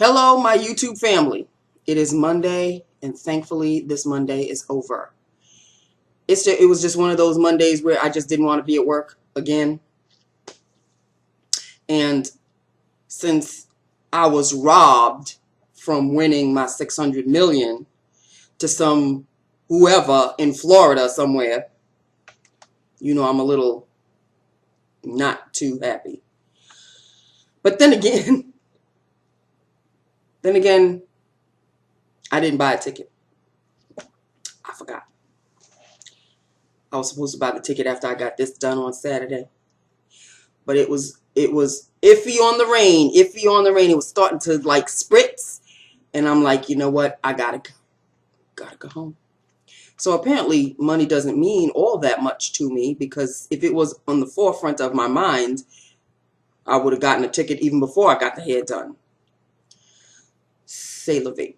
Hello, my YouTube family. It is Monday, and thankfully this Monday is over. It was just one of those Mondays where I just didn't want to be at work again. And since I was robbed from winning my 600 million to some whoever in Florida somewhere, you know, I'm a little not too happy. But then again, I didn't buy a ticket. I forgot. I was supposed to buy the ticket after I got this done on Saturday. But it was iffy on the rain. It was starting to like spritz. And I'm like, you know what? I gotta go home. So apparently money doesn't mean all that much to me, because if it was on the forefront of my mind, I would have gotten a ticket even before I got the hair done. C'est la vie.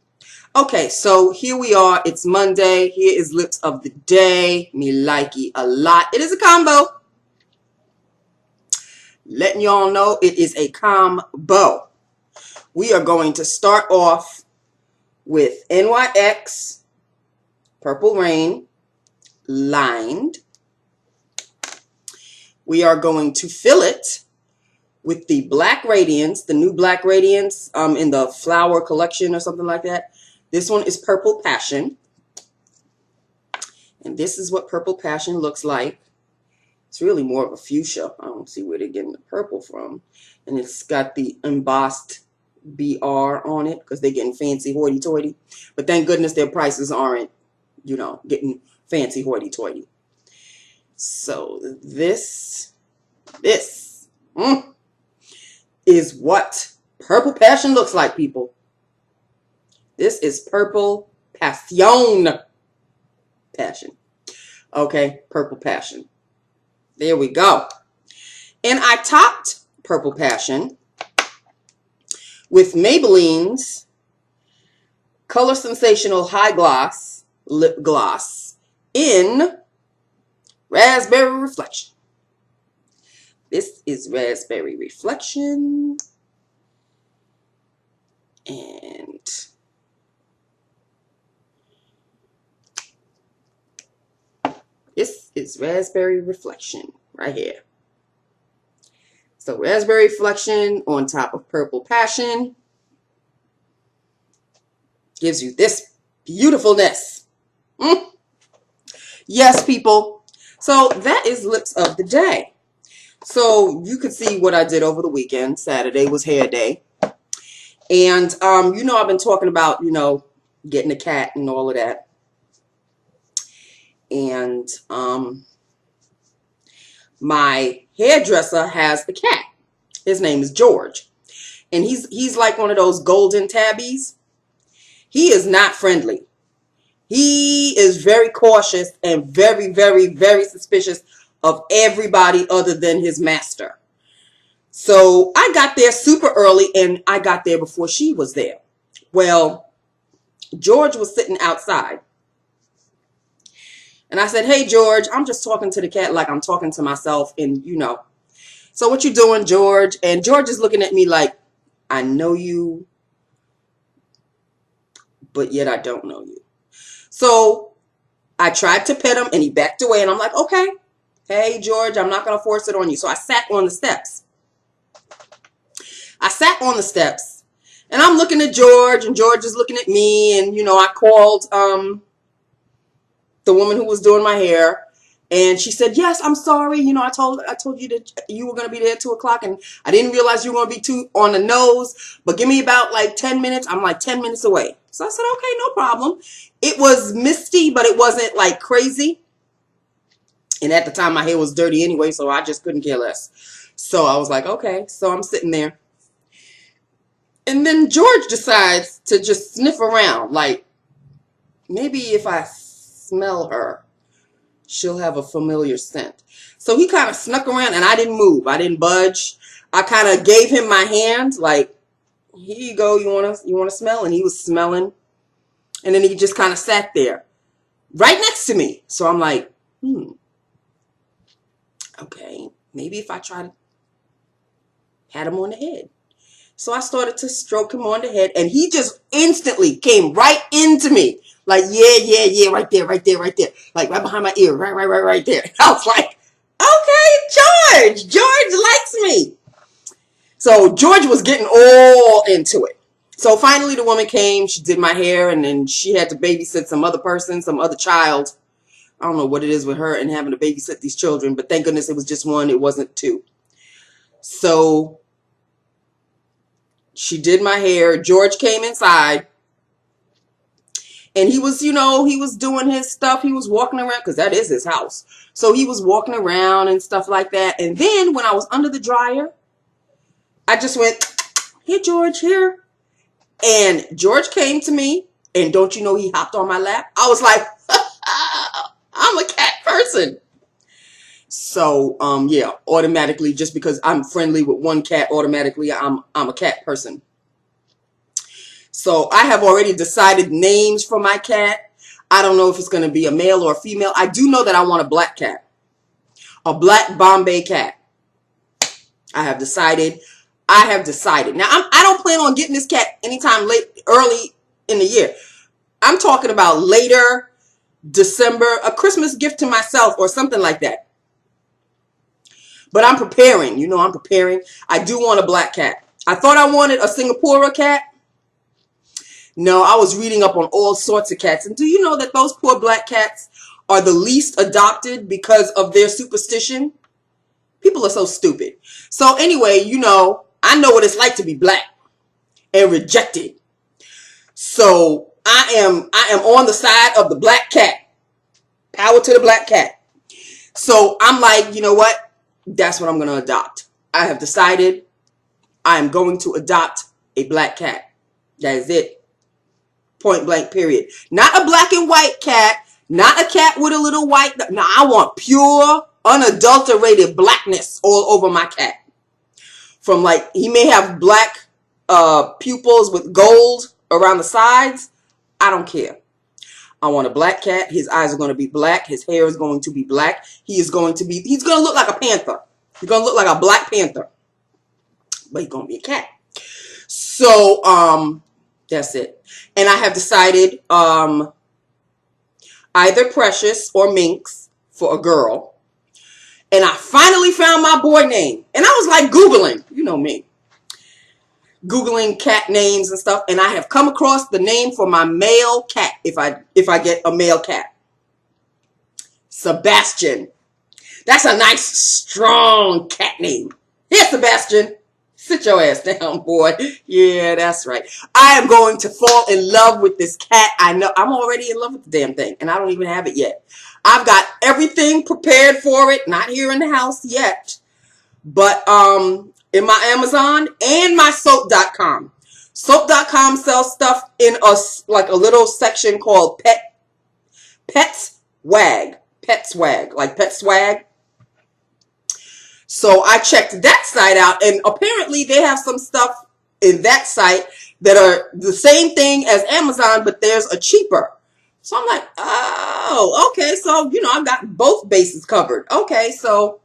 Okay, so here we are. It's Monday. Here is Lips of the Day. Me likey a lot. It is a combo. Letting y'all know it is a combo. We are going to start off with NYX Purple Rain lined. We are going to fill it with the Black Radiance, the new Black Radiance in the Flower collection or something like that. This one is Purple Passion. And this is what Purple Passion looks like. It's really more of a fuchsia. I don't see where they're getting the purple from. And it's got the embossed BR on it because they're getting fancy hoity-toity. But thank goodness their prices aren't, you know, getting fancy hoity-toity. So this is what Purple Passion looks like, people. This is Purple Passion. Okay, Purple Passion. There we go. And I topped Purple Passion with Maybelline's Color Sensational High Gloss Lip Gloss in Raspberry Reflection. This is Raspberry Reflection. And this is Raspberry Reflection right here. So Raspberry Reflection on top of Purple Passion gives you this beautifulness. Yes, people. So that is Lips of the Day. So you could see what I did over the weekend. Saturday was hair day. And, you know, I've been talking about, you know, getting a cat and all of that. And my hairdresser has the cat. His name is George. And he's like one of those golden tabbies. He is not friendly. He is very cautious and very, very, very suspicious of everybody other than his master. So I got there super early, and I got there before she was there. Well, George was sitting outside. And I said, hey, George, I'm just talking to the cat like I'm talking to myself. And, you know, so what you doing, George? And George is looking at me like, I know you, but yet I don't know you. So I tried to pet him, and he backed away. And I'm like, okay. Hey, George, I'm not going to force it on you. So I sat on the steps. And I'm looking at George, and George is looking at me. And, you know, I called the woman who was doing my hair. And she said, yes, I'm sorry. You know, I told you that you were going to be there at 2 o'clock. And I didn't realize you were going to be too on the nose. But give me about like 10 minutes. I'm like 10 minutes away. So I said, okay, no problem. It was misty, but it wasn't like crazy. And at the time, my hair was dirty anyway, so I just couldn't care less. So I was like, okay. So I'm sitting there. And then George decides to just sniff around. Like, maybe if I smell her, she'll have a familiar scent. So he kind of snuck around, and I didn't move. I didn't budge. I kind of gave him my hand, like, here you go. You want to smell? And he was smelling. And then he just kind of sat there right next to me. So I'm like, okay, maybe if I try to pat him on the head. So I started to stroke him on the head, and he just instantly came right into me. Like, yeah, yeah, yeah, right there, right there, right there. Like, right behind my ear, right there. I was like, okay, George likes me. So George was getting all into it. So finally the woman came, she did my hair, and then she had to babysit some other person, some other child. I don't know what it is with her and having to babysit these children, but thank goodness it was just one, it wasn't two. So she did my hair. George came inside, and he was, he was doing his stuff. He was walking around, because that is his house. So he was walking around and stuff like that. And then when I was under the dryer, I just went, here, George, here. And George came to me, and don't you know he hopped on my lap? I was like, I'm a cat person. So, yeah, automatically, just because I'm friendly with one cat, automatically I'm a cat person. So I have already decided names for my cat. I don't know if it's going to be a male or a female. I do know that I want a black cat. A black Bombay cat. I have decided. Now, I don't plan on getting this cat anytime early in the year. I'm talking about later December, a Christmas gift to myself or something like that. But I'm preparing. I'm preparing. I do want a black cat. I thought I wanted a Singapore cat. No, I was reading up on all sorts of cats. And do you know that those poor black cats are the least adopted because of their superstition? People are so stupid. So anyway, I know what it's like to be black and rejected. So I am on the side of the black cat. Power to the black cat. So I'm like, you know what? That's what I'm going to adopt. I have decided I am going to adopt a black cat. That is it. Point blank, period. Not a black and white cat. Not a cat with a little white. No, I want pure, unadulterated blackness all over my cat. From he may have black pupils with gold around the sides. I don't care. I want a black cat. His eyes are going to be black. His hair is going to be black. He's going to look like a panther. He's going to look like a black panther. But he's going to be a cat. So, that's it. And I have decided either Precious or Minx for a girl. And I finally found my boy name. And I was like Googling. You know me. Googling cat names and stuff. And I have come across the name for my male cat. If I get a male cat. Sebastian. That's a nice, strong cat name. Here, Sebastian. Sit your ass down, boy. Yeah, that's right. I am going to fall in love with this cat. I know I'm already in love with the damn thing, and I don't even have it yet. I've got everything prepared for it. Not here in the house yet, but in my Amazon and my soap.com. Soap.com sells stuff in a little section called Pet Swag, like Pet Swag. So I checked that site out, and apparently they have some stuff in that site that are the same thing as Amazon, but there's a cheaper. So I'm like, oh, okay. So, I've got both bases covered. Okay, so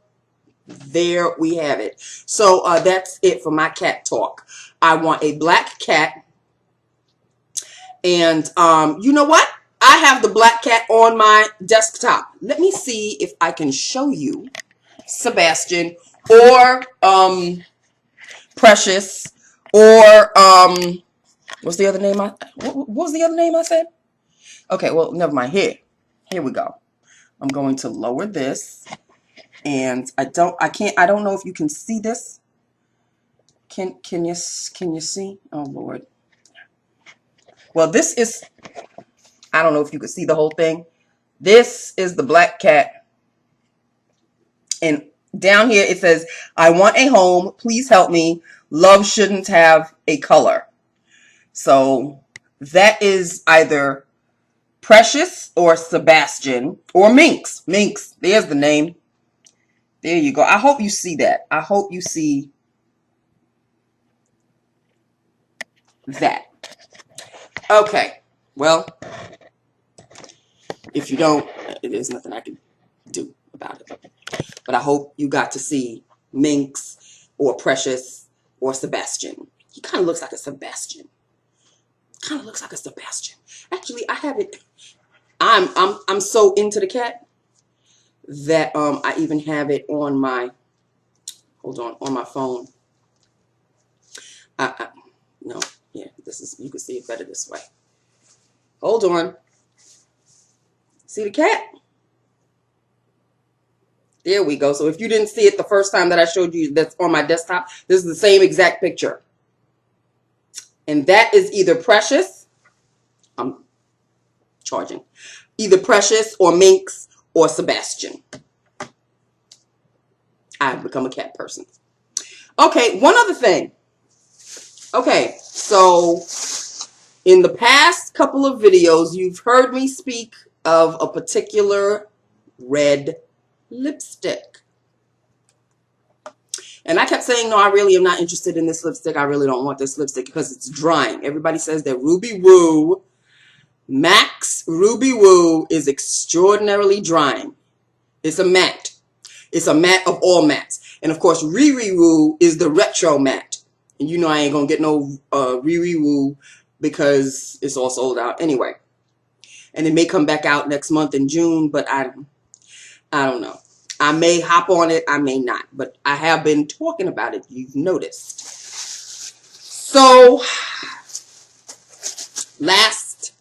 there we have it. So that's it for my cat talk. I want a black cat. And you know what? I have the black cat on my desktop. Let me see if I can show you Sebastian or Precious or what's the other name? What was the other name I said? Okay, well, never mind. Here we go. I'm going to lower this, and I don't know if you can see this. Can you see? Oh Lord. Well, this is, I don't know if you can see the whole thing. This is the black cat. And down here it says, I want a home. Please help me. Love shouldn't have a color. So that is either Precious or Sebastian or Minx. Minx. There's the name. There you go. I hope you see that. I hope you see that. Okay. Well, if you don't, there's nothing I can do about it. But I hope you got to see Minx or Precious or Sebastian. He kind of looks like a Sebastian. Kind of looks like a Sebastian. Actually, I have it. I'm so into the cat that I even have it on my, hold on my phone. No, yeah, this is, you can see it better this way. Hold on. See the cat? There we go. So if you didn't see it the first time that I showed you that's on my desktop, this is the same exact picture. And that is either Precious, I'm charging, either Precious or Minx or Sebastian. I've become a cat person. Okay, one other thing. Okay, so in the past couple of videos, you've heard me speak of a particular red lipstick. And I kept saying, no, I really am not interested in this lipstick. I really don't want this lipstick because it's drying. Everybody says that Ruby Woo, MAC's Ruby Woo is extraordinarily drying. It's a matte. It's a matte of all mattes. And of course, Riri Woo is the retro matte. And you know I ain't going to get no Riri Woo because it's all sold out anyway. And it may come back out next month in June, but I don't know. I may hop on it, I may not, but I have been talking about it, you've noticed. So, last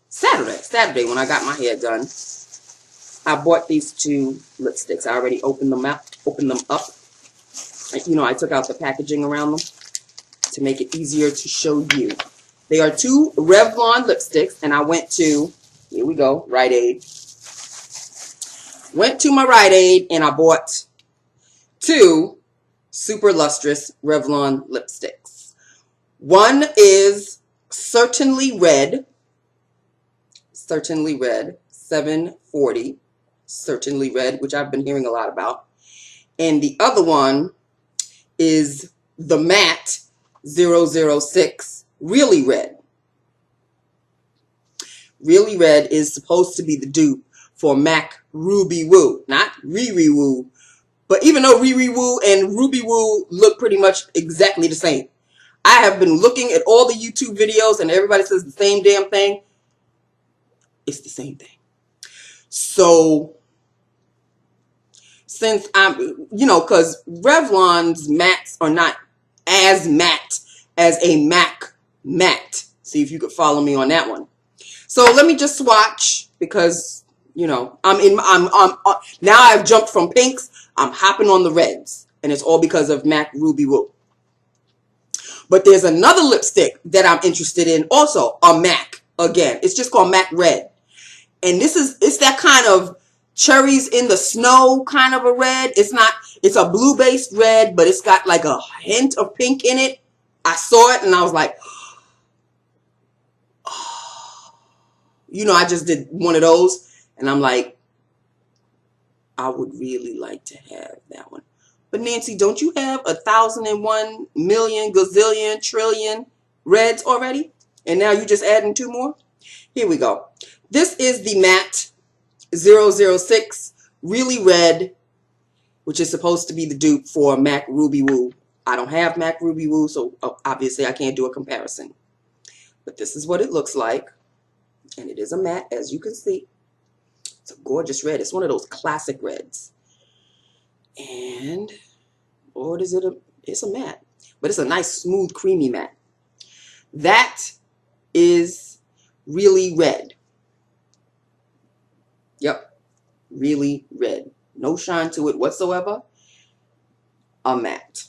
Saturday when I got my hair done, I bought these two lipsticks. I already opened them up. You know, I took out the packaging around them to make it easier to show you. They are two Revlon lipsticks, and I went to, here we go, Rite Aid. Went to my Rite Aid and I bought two super lustrous Revlon lipsticks. One is Certainly Red, 740, Certainly Red, which I've been hearing a lot about. And the other one is the Matte 006, Really Red. Really Red is supposed to be the dupe for MAC Ruby Woo, not Riri Woo. But even though Riri Woo and Ruby Woo look pretty much exactly the same, I have been looking at all the YouTube videos and everybody says the same damn thing. It's the same thing. So, since I'm, you know, because Revlon's mattes are not as matte as a MAC matte. See if you could follow me on that one. So let me just swatch because, you know, now I've jumped from pinks. I'm hopping on the reds. And it's all because of MAC Ruby Woo. But there's another lipstick that I'm interested in. Also, a MAC. Again, it's just called MAC Red. And it's that kind of cherries in the snow kind of a red. It's a blue-based red, but it's got like a hint of pink in it. I saw it and I was like, oh. You know, I just did one of those. And I'm like, I would really like to have that one. But Nancy, don't you have 1,001 million, gazillion, trillion reds already? And now you're just adding two more? Here we go. This is the Matte 006 Really Red, which is supposed to be the dupe for MAC Ruby Woo. I don't have MAC Ruby Woo, so obviously I can't do a comparison. But this is what it looks like. And it is a matte, as you can see. It's a gorgeous red. It's one of those classic reds. And, or is it it's a matte. But it's a nice, smooth, creamy matte. That is Really Red. Yep. Really Red. No shine to it whatsoever. A matte.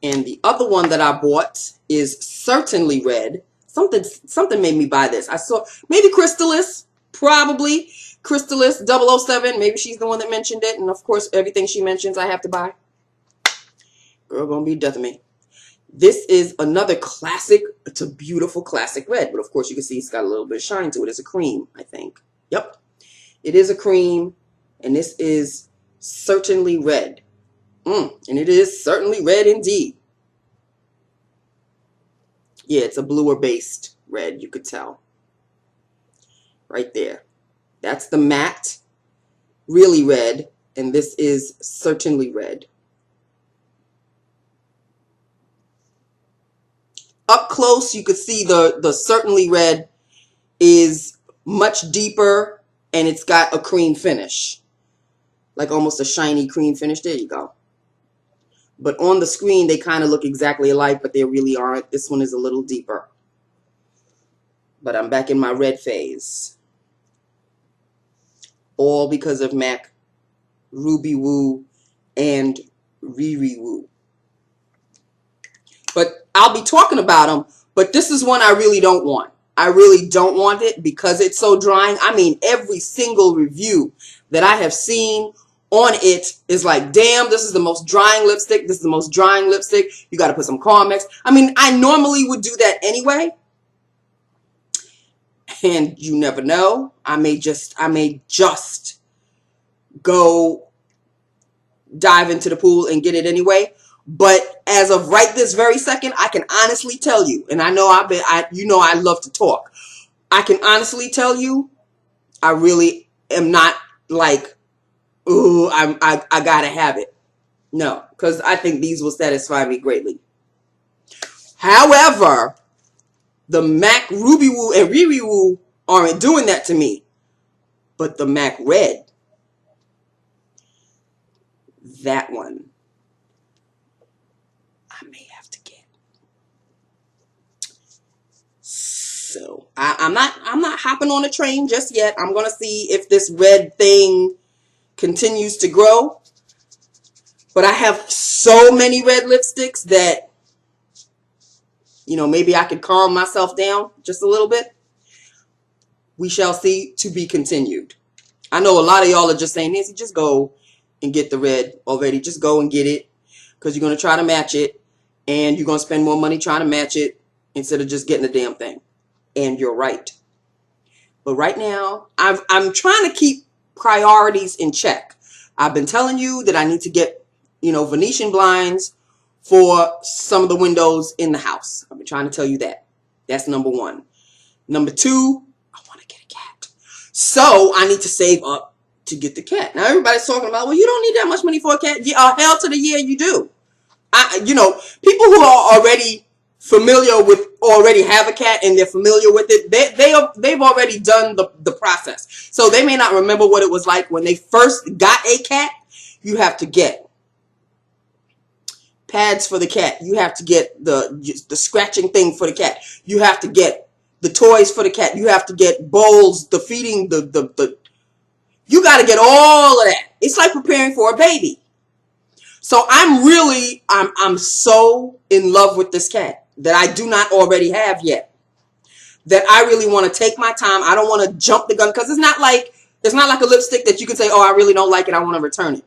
And the other one that I bought is Certainly Red. Something made me buy this. I saw, maybe Crystallis. Probably Crystallis 007. Maybe she's the one that mentioned it. And of course, everything she mentions, I have to buy. Girl gonna be death of me. This is another classic. It's a beautiful classic red. But of course, you can see it's got a little bit of shine to it. It's a cream, I think. Yep. It is a cream. And this is Certainly Red. And it is certainly red indeed. Yeah, it's a bluer based red, you could tell. Right there. That's the matte Really Red, and this is Certainly Red. Up close, you could see the Certainly Red is much deeper, and it's got a cream finish. Like almost a shiny cream finish. There you go. But on the screen, they kind of look exactly alike, but they really aren't. This one is a little deeper. But I'm back in my red phase. All because of MAC Ruby Woo and Riri Woo. But I'll be talking about them. But this is one I really don't want. I really don't want it because it's so drying. I mean, every single review that I have seen on it is like, damn, this is the most drying lipstick. This is the most drying lipstick. You got to put some Carmex. I mean, I normally would do that anyway. And you never know. I may just go dive into the pool and get it anyway. But as of right this very second, I can honestly tell you, and I know I love to talk. I can honestly tell you, I really am not like, ooh, I gotta have it. No, because I think these will satisfy me greatly. However, the MAC Ruby Woo and Riri Woo aren't doing that to me. But the MAC Red, that one, I may have to get. So I'm not hopping on a train just yet. I'm gonna see if this red thing continues to grow. But I have so many red lipsticks that, you know, maybe I could calm myself down just a little bit. We shall see. To be continued. I know a lot of y'all are just saying, Nancy, just go and get the red already. Just go and get it because you're going to try to match it and you're going to spend more money trying to match it instead of just getting the damn thing. And you're right. But right now, I'm trying to keep priorities in check. I've been telling you that I need to get, you know, Venetian blinds for some of the windows in the house. I've been trying to tell you that. That's number one. Number two, I want to get a cat. So I need to save up to get the cat. Now everybody's talking about, well, you don't need that much money for a cat. Yeah, hell to the yeah, you do. You know, people who are already familiar with, already have a cat and they're familiar with it, they've already done the process. So they may not remember what it was like when they first got a cat. You have to get pads for the cat. You have to get the scratching thing for the cat. You have to get the toys for the cat. You have to get bowls, the feeding, you got to get all of that. It's like preparing for a baby. So I'm so in love with this cat that I do not already have yet, that I really want to take my time. I don't want to jump the gun because it's not like a lipstick that you can say, oh, I really don't like it, I want to return it.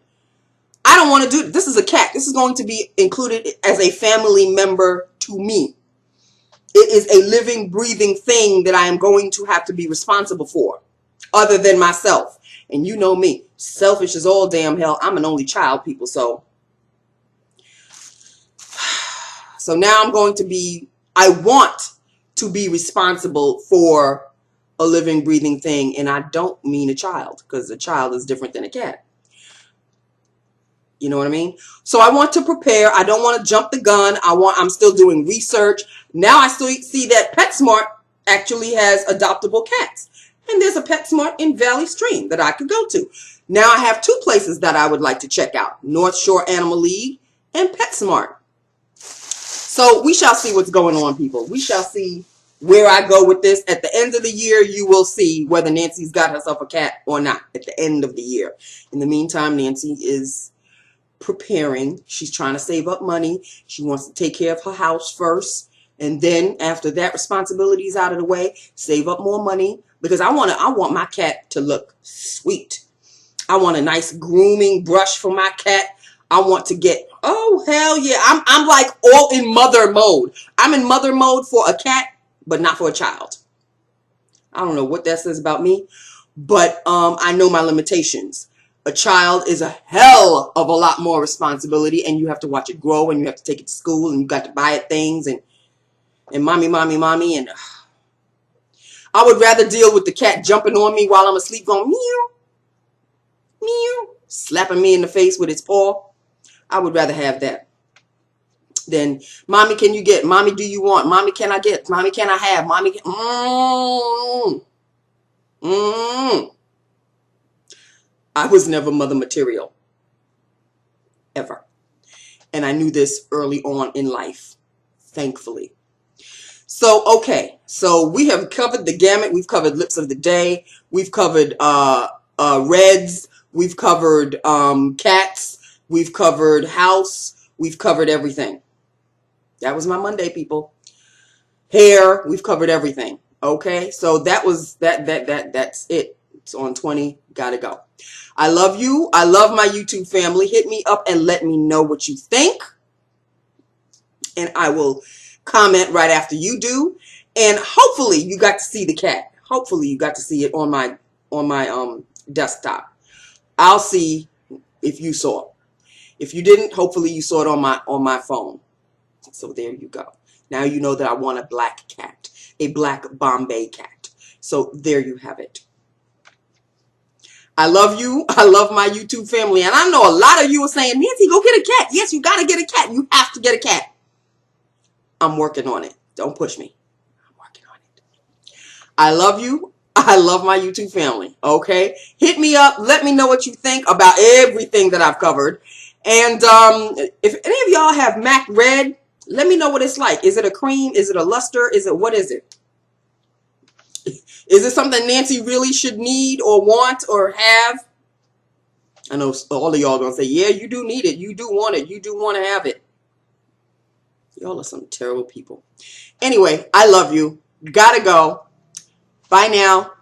I don't want to do it. This is a cat. This is going to be included as a family member to me. It is a living, breathing thing that I am going to have to be responsible for, other than myself. And you know me, selfish as all damn hell. I'm an only child, people. So now I'm going to be, I want to be responsible for a living, breathing thing. And I don't mean a child, because a child is different than a cat. You know what I mean? So I want to prepare. I don't want to jump the gun. I'm still doing research. Now I still see that PetSmart actually has adoptable cats. And there's a PetSmart in Valley Stream that I could go to. Now I have two places that I would like to check out. North Shore Animal League and PetSmart. So we shall see what's going on, people. We shall see where I go with this. At the end of the year, you will see whether Nancy's got herself a cat or not at the end of the year. In the meantime, Nancy is preparing. She's trying to save up money. She wants to take care of her house first. And then after that responsibility is out of the way, save up more money. Because I want my cat to look sweet. I want a nice grooming brush for my cat. I want to get, oh, hell yeah. I'm like all in mother mode. I'm in mother mode for a cat, but not for a child. I don't know what that says about me, but I know my limitations. A child is a hell of a lot more responsibility, and you have to watch it grow, and you have to take it to school, and you got to buy it things, and mommy, and I would rather deal with the cat jumping on me while I'm asleep going meow, meow, slapping me in the face with its paw. I would rather have that. Then, mommy, can you get? Mommy, do you want? Mommy, can I get? Mommy, can I have? Mommy, can, I was never mother material, ever. And I knew this early on in life, thankfully. So, okay. So we have covered the gamut. We've covered lips of the day. We've covered reds. We've covered cats. We've covered house. We've covered everything. That was my Monday, people. Hair. We've covered everything. Okay. So that was that's it. It's on 20. Gotta go. I love you. I love my YouTube family. Hit me up and let me know what you think. And I will comment right after you do. And hopefully you got to see the cat. Hopefully you got to see it on my desktop. I'll see if you saw it. If you didn't, hopefully you saw it on my phone. So there you go. Now you know that I want a black cat, a black Bombay cat. So there you have it. I love you. I love my YouTube family. And I know a lot of you are saying, Nancy, go get a cat. Yes, you got to get a cat. You have to get a cat. I'm working on it. Don't push me. I'm working on it. I love you. I love my YouTube family. Okay? Hit me up. Let me know what you think about everything that I've covered. And if any of y'all have MAC Red, let me know what it's like. Is it a cream? Is it a luster? What is it? Is it something Nancy really should need or want or have? I know all of y'all going to say, yeah, you do need it. You do want it. You do want to have it. Y'all are some terrible people. Anyway, I love you. Gotta go. Bye now.